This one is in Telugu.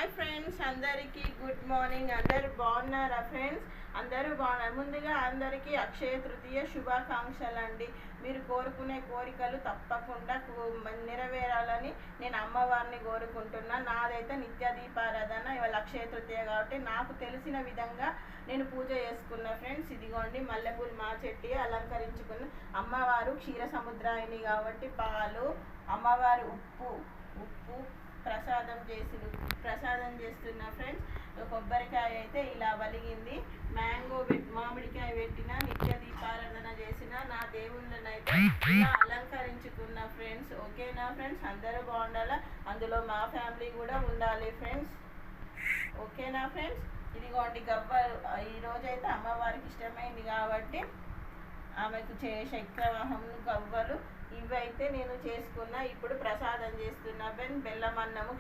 హాయ్ ఫ్రెండ్స్, అందరికీ గుడ్ మార్నింగ్. అందరూ బాగున్నారా ఫ్రెండ్స్? అందరూ బాగున్నారు. ముందుగా అందరికీ అక్షయ తృతీయ శుభాకాంక్షలు అండి. మీరు కోరుకునే కోరికలు తప్పకుండా నెరవేరాలని నేను అమ్మవారిని కోరుకుంటున్నా. నాదైతే నిత్య దీపారాధన. ఇవాళ అక్షయ తృతీయ కాబట్టి నాకు తెలిసిన విధంగా నేను పూజ చేసుకున్న ఫ్రెండ్స్. ఇదిగోండి మల్లెపూలు మా చెట్టి అలంకరించుకున్న అమ్మవారు క్షీర సముద్రాయిని కాబట్టి పాలు, అమ్మవారి ఉప్పు ప్రసాదం చేస్తున్నా ఫ్రెండ్స్. కొబ్బరికాయ అయితే ఇలా వలిగింది, మామిడికాయ పెట్టిన, నిత్య దీపారాధన చేసిన, నా దేవుళ్ళని అయితే ఇలా అలంకరించుకున్న ఫ్రెండ్స్. ఓకేనా ఫ్రెండ్స్? అందరూ బాగుండాలా, అందులో మా ఫ్యామిలీ కూడా ఉండాలి ఫ్రెండ్స్. ఓకేనా ఫ్రెండ్స్? ఇదిగోండి గవ్వలు. ఈరోజైతే అమ్మవారికి ఇష్టమైంది కాబట్టి ఆమెకు చక్రవాహం గవ్వలు ఇవైతే నేను చేసుకున్నా. ఇప్పుడు ప్రసాదం చేస్తున్నా. బెల్లం అన్నము,